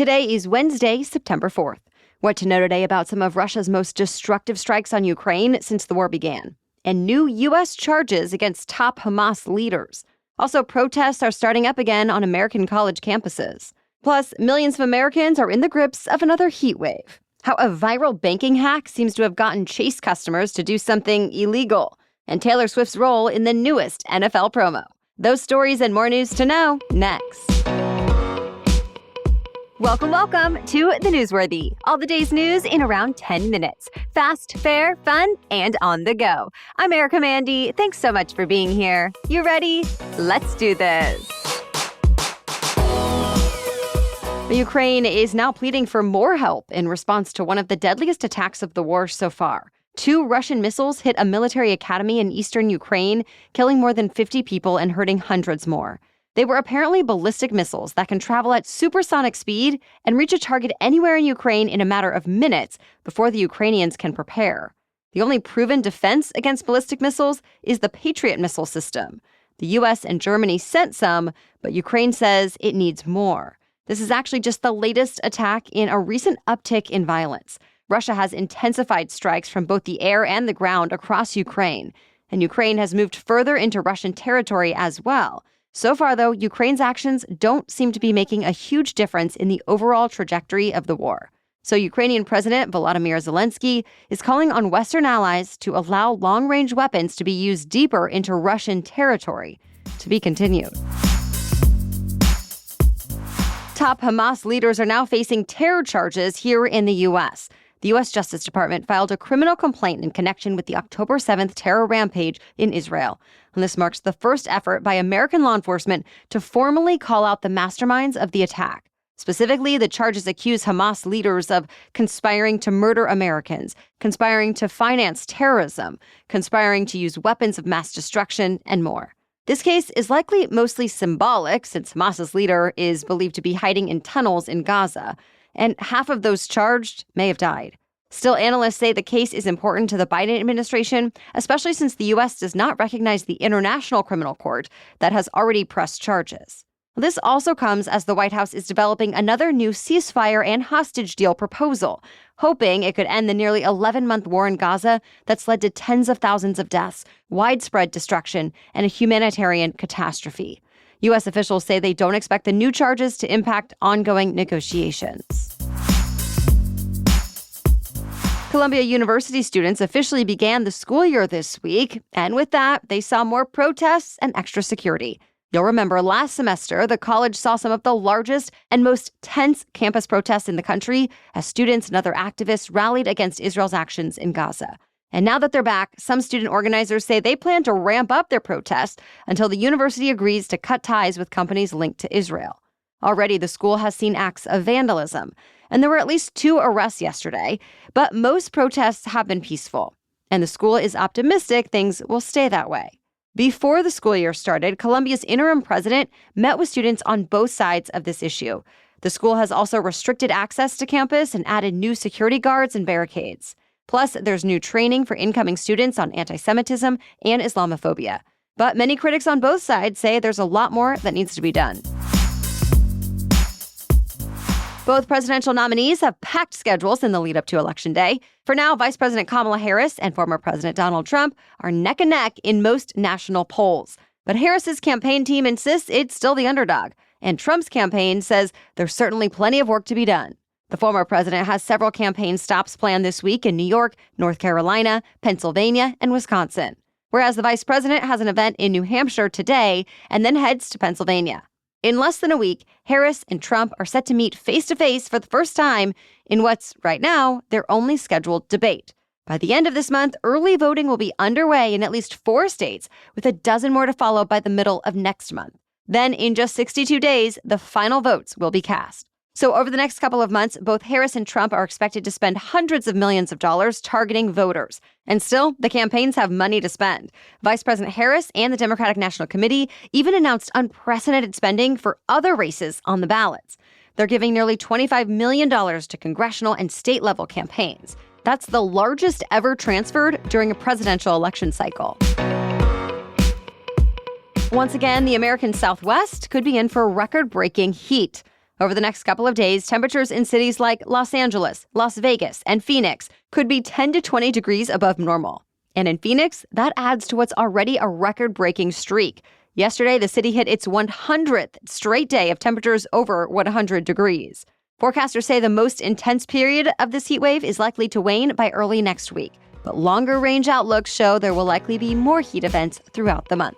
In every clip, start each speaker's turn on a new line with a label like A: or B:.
A: Today is Wednesday, September 4th. What to know today about some of Russia's most destructive strikes on Ukraine since the war began. And new U.S. charges against top Hamas leaders. Also, protests are starting up again on American college campuses. Plus, millions of Americans are in the grips of another heat wave. How a viral banking hack seems to have gotten Chase customers to do something illegal. And Taylor Swift's role in the newest NFL promo. Those stories and more news to know next. Welcome to The Newsworthy. All the day's news in around 10 minutes. Fast, fair, fun, and on the go. I'm Erica Mandy. Thanks so much for being here. You ready? Let's do this. Ukraine is now pleading for more help in response to one of the deadliest attacks of the war so far. 2 Russian missiles hit a military academy in eastern Ukraine, killing more than 50 people and hurting hundreds more. They were apparently ballistic missiles that can travel at supersonic speed and reach a target anywhere in Ukraine in a matter of minutes before the Ukrainians can prepare. The only proven defense against ballistic missiles is the Patriot missile system. The U.S. and Germany sent some, but Ukraine says it needs more. This is actually just the latest attack in a recent uptick in violence. Russia has intensified strikes from both the air and the ground across Ukraine, and Ukraine has moved further into Russian territory as well. So far, though, Ukraine's actions don't seem to be making a huge difference in the overall trajectory of the war. So Ukrainian President Volodymyr Zelensky is calling on Western allies to allow long-range weapons to be used deeper into Russian territory. To be continued. Top Hamas leaders are now facing terror charges here in the U.S. The U.S. Justice Department filed a criminal complaint in connection with the October 7th terror rampage in Israel. And this marks the first effort by American law enforcement to formally call out the masterminds of the attack. Specifically, the charges accuse Hamas leaders of conspiring to murder Americans, conspiring to finance terrorism, conspiring to use weapons of mass destruction, and more. This case is likely mostly symbolic, since Hamas's leader is believed to be hiding in tunnels in Gaza, and half of those charged may have died. Still, analysts say the case is important to the Biden administration, especially since the U.S. does not recognize the International Criminal Court that has already pressed charges. This also comes as the White House is developing another new ceasefire and hostage deal proposal, hoping it could end the nearly 11-month war in Gaza that's led to tens of thousands of deaths, widespread destruction, and a humanitarian catastrophe. U.S. officials say they don't expect the new charges to impact ongoing negotiations. Columbia University students officially began the school year this week, and with that, they saw more protests and extra security. You'll remember last semester, the college saw some of the largest and most tense campus protests in the country as students and other activists rallied against Israel's actions in Gaza. And now that they're back, some student organizers say they plan to ramp up their protests until the university agrees to cut ties with companies linked to Israel. Already, the school has seen acts of vandalism, and there were at least 2 arrests yesterday, but most protests have been peaceful. And the school is optimistic things will stay that way. Before the school year started, Columbia's interim president met with students on both sides of this issue. The school has also restricted access to campus and added new security guards and barricades. Plus, there's new training for incoming students on anti-Semitism and Islamophobia. But many critics on both sides say there's a lot more that needs to be done. Both presidential nominees have packed schedules in the lead up to Election Day. For now, Vice President Kamala Harris and former President Donald Trump are neck and neck in most national polls. But Harris's campaign team insists it's still the underdog, and Trump's campaign says there's certainly plenty of work to be done. The former president has several campaign stops planned this week in New York, North Carolina, Pennsylvania, and Wisconsin, whereas the vice president has an event in New Hampshire today and then heads to Pennsylvania. In less than a week, Harris and Trump are set to meet face-to-face for the first time in what's, right now, their only scheduled debate. By the end of this month, early voting will be underway in at least 4 states, with a dozen more to follow by the middle of next month. Then, in just 62 days, the final votes will be cast. So over the next couple of months, both Harris and Trump are expected to spend hundreds of millions of dollars targeting voters. And still, the campaigns have money to spend. Vice President Harris and the Democratic National Committee even announced unprecedented spending for other races on the ballots. They're giving nearly $25 million to congressional and state-level campaigns. That's the largest ever transferred during a presidential election cycle. Once again, the American Southwest could be in for record-breaking heat. Over the next couple of days, temperatures in cities like Los Angeles, Las Vegas, and Phoenix could be 10 to 20 degrees above normal. And in Phoenix, that adds to what's already a record-breaking streak. Yesterday, the city hit its 100th straight day of temperatures over 100 degrees. Forecasters say the most intense period of this heat wave is likely to wane by early next week. But longer-range outlooks show there will likely be more heat events throughout the month.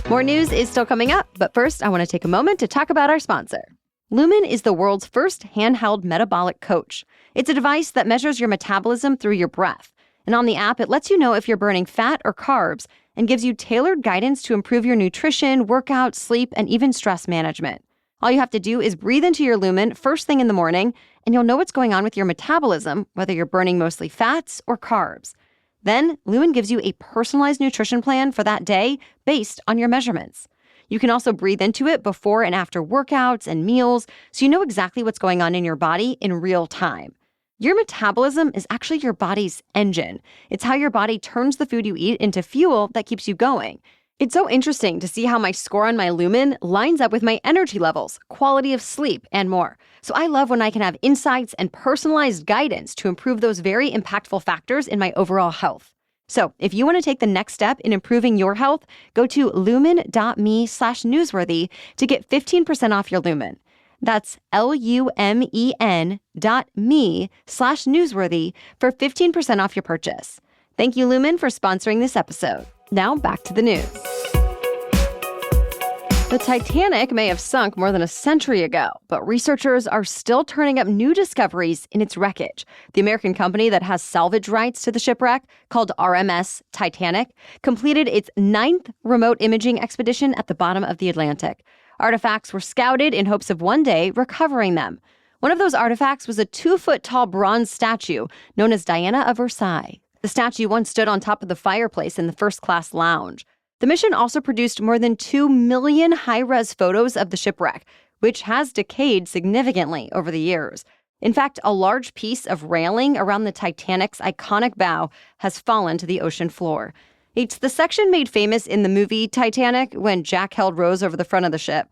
A: More news is still coming up, but first, I want to take a moment to talk about our sponsor. Lumen is the world's first handheld metabolic coach. It's a device that measures your metabolism through your breath. And on the app, it lets you know if you're burning fat or carbs and gives you tailored guidance to improve your nutrition, workout, sleep, and even stress management. All you have to do is breathe into your Lumen first thing in the morning, and you'll know what's going on with your metabolism, whether you're burning mostly fats or carbs. Then, Lumen gives you a personalized nutrition plan for that day based on your measurements. You can also breathe into it before and after workouts and meals, so you know exactly what's going on in your body in real time. Your metabolism is actually your body's engine. It's how your body turns the food you eat into fuel that keeps you going. It's so interesting to see how my score on my Lumen lines up with my energy levels, quality of sleep, and more. So I love when I can have insights and personalized guidance to improve those very impactful factors in my overall health. So if you want to take the next step in improving your health, go to lumen.me/newsworthy to get 15% off your Lumen. That's lumen.me/newsworthy for 15% off your purchase. Thank you, Lumen, for sponsoring this episode. Now back to the news. The Titanic may have sunk more than a century ago, but researchers are still turning up new discoveries in its wreckage. The American company that has salvage rights to the shipwreck, called RMS Titanic, completed its 9th remote imaging expedition at the bottom of the Atlantic. Artifacts were scouted in hopes of one day recovering them. One of those artifacts was a 2-foot-tall bronze statue known as Diana of Versailles. The statue once stood on top of the fireplace in the first-class lounge. The mission also produced more than 2 million high-res photos of the shipwreck, which has decayed significantly over the years. In fact, a large piece of railing around the Titanic's iconic bow has fallen to the ocean floor. It's the section made famous in the movie Titanic when Jack held Rose over the front of the ship.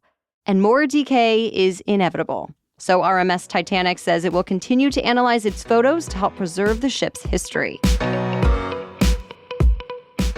A: And more decay is inevitable. So RMS Titanic says it will continue to analyze its photos to help preserve the ship's history.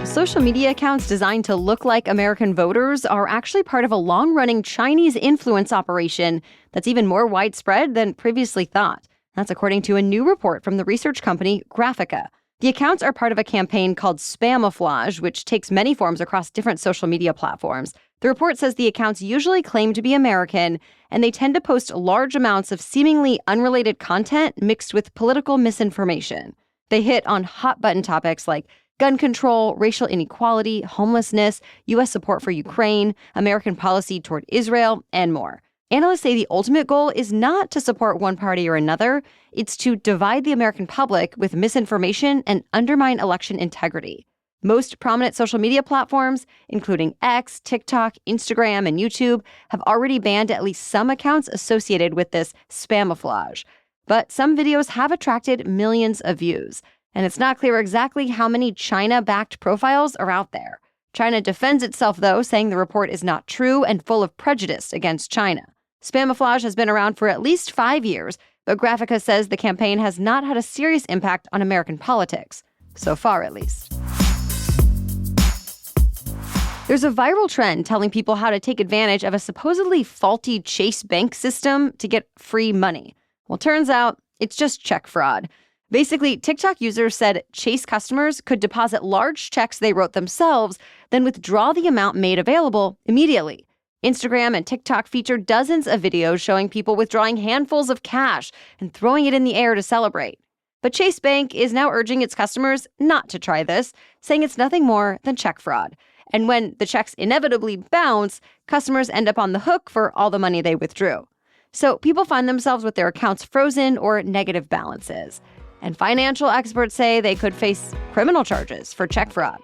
A: Social media accounts designed to look like American voters are actually part of a long-running Chinese influence operation that's even more widespread than previously thought. That's according to a new report from the research company Graphica. The accounts are part of a campaign called Spamouflage, which takes many forms across different social media platforms. The report says the accounts usually claim to be American, and they tend to post large amounts of seemingly unrelated content mixed with political misinformation. They hit on hot-button topics like gun control, racial inequality, homelessness, U.S. support for Ukraine, American policy toward Israel, and more. Analysts say the ultimate goal is not to support one party or another. It's to divide the American public with misinformation and undermine election integrity. Most prominent social media platforms, including X, TikTok, Instagram, and YouTube, have already banned at least some accounts associated with this spamouflage. But some videos have attracted millions of views. And it's not clear exactly how many China-backed profiles are out there. China defends itself, though, saying the report is not true and full of prejudice against China. Spamouflage has been around for at least 5 years, but Graphica says the campaign has not had a serious impact on American politics. So far, at least. There's a viral trend telling people how to take advantage of a supposedly faulty Chase Bank system to get free money. Well, turns out it's just check fraud. Basically, TikTok users said Chase customers could deposit large checks they wrote themselves, then withdraw the amount made available immediately. Instagram and TikTok featured dozens of videos showing people withdrawing handfuls of cash and throwing it in the air to celebrate. But Chase Bank is now urging its customers not to try this, saying it's nothing more than check fraud. And when the checks inevitably bounce, customers end up on the hook for all the money they withdrew. So people find themselves with their accounts frozen or negative balances. And financial experts say they could face criminal charges for check fraud.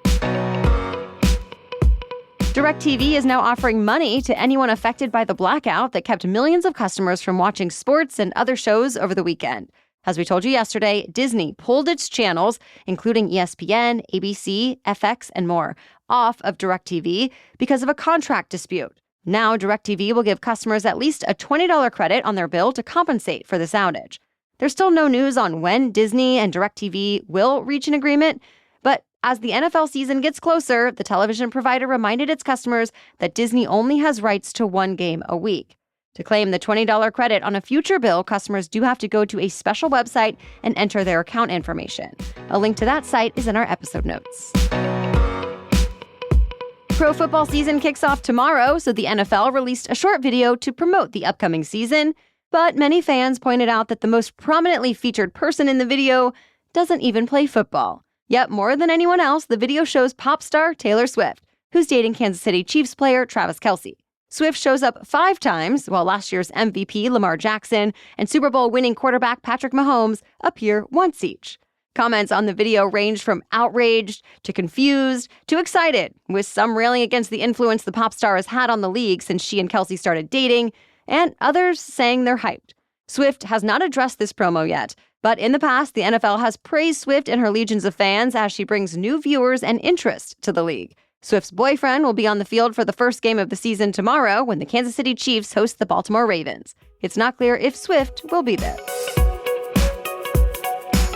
A: DirecTV is now offering money to anyone affected by the blackout that kept millions of customers from watching sports and other shows over the weekend. As we told you yesterday, Disney pulled its channels, including ESPN, ABC, FX, and more, off of DirecTV because of a contract dispute. Now, DirecTV will give customers at least a $20 credit on their bill to compensate for this outage. There's still no news on when Disney and DirecTV will reach an agreement, but as the NFL season gets closer, the television provider reminded its customers that Disney only has rights to one game a week. To claim the $20 credit on a future bill, customers do have to go to a special website and enter their account information. A link to that site is in our episode notes. Pro football season kicks off tomorrow, so the NFL released a short video to promote the upcoming season. But many fans pointed out that the most prominently featured person in the video doesn't even play football. Yet, more than anyone else, the video shows pop star Taylor Swift, who's dating Kansas City Chiefs player Travis Kelce. Swift shows up 5 times, while last year's MVP Lamar Jackson and Super Bowl winning quarterback Patrick Mahomes appear once each. Comments on the video ranged from outraged to confused to excited, with some railing against the influence the pop star has had on the league since she and Kelce started dating, and others saying they're hyped. Swift has not addressed this promo yet, but in the past, the NFL has praised Swift and her legions of fans as she brings new viewers and interest to the league. Swift's boyfriend will be on the field for the first game of the season tomorrow when the Kansas City Chiefs host the Baltimore Ravens. It's not clear if Swift will be there.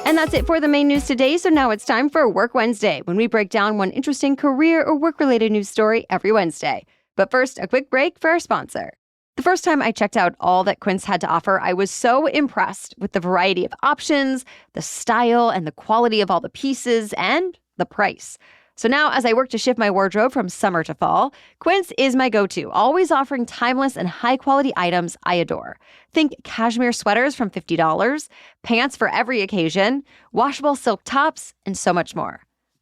A: And that's it for the main news today, so now it's time for Work Wednesday, when we break down one interesting career or work-related news story every Wednesday. But first, a quick break for our sponsor. The first time I checked out all that Quince had to offer, I was so impressed with the variety of options, the style, and the quality of all the pieces, and the price. So now, as I work to shift my wardrobe from summer to fall, Quince is my go-to, always offering timeless and high-quality items I adore. Think cashmere sweaters from $50, pants for every occasion, washable silk tops, and so much more.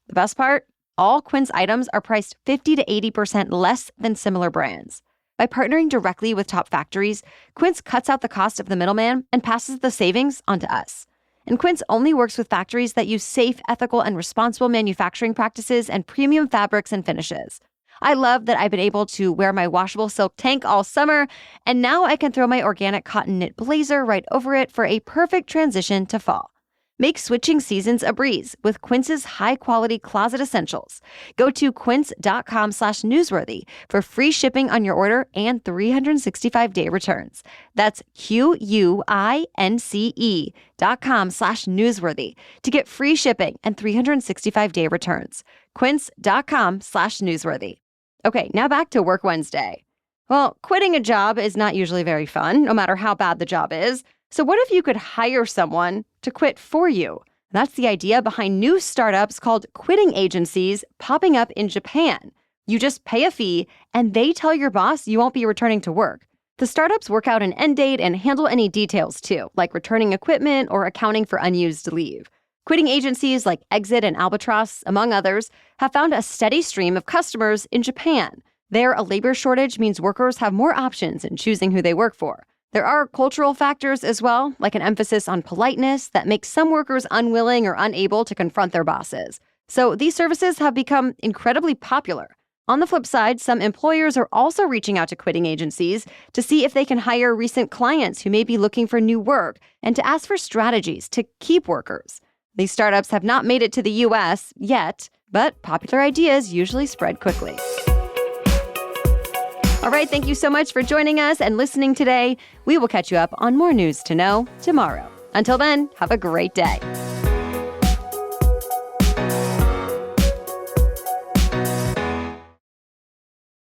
A: The best part? All Quince items are priced 50 to 80% less than similar brands. By partnering directly with top factories, Quince cuts out the cost of the middleman and passes the savings onto us. And Quince only works with factories that use safe, ethical, and responsible manufacturing practices and premium fabrics and finishes. I love that I've been able to wear my washable silk tank all summer, and now I can throw my organic cotton knit blazer right over it for a perfect transition to fall. Make switching seasons a breeze with Quince's high-quality closet essentials. Go to quince.com/newsworthy for free shipping on your order and 365-day returns. That's QUINCE.com/newsworthy to get free shipping and 365-day returns. Quince.com/newsworthy. Okay, now back to Work Wednesday. Well, quitting a job is not usually very fun, no matter how bad the job is. So what if you could hire someone to quit for you? That's the idea behind new startups called quitting agencies popping up in Japan. You just pay a fee, and they tell your boss you won't be returning to work. The startups work out an end date and handle any details too, like returning equipment or accounting for unused leave. Quitting agencies like Exit and Albatross, among others, have found a steady stream of customers in Japan. There, a labor shortage means workers have more options in choosing who they work for. There are cultural factors as well, like an emphasis on politeness that makes some workers unwilling or unable to confront their bosses. So these services have become incredibly popular. On the flip side, some employers are also reaching out to quitting agencies to see if they can hire recent clients who may be looking for new work and to ask for strategies to keep workers. These startups have not made it to the U.S. yet, but popular ideas usually spread quickly. All right, thank you so much for joining us and listening today. We will catch you up on more news to know tomorrow. Until then, have a great day.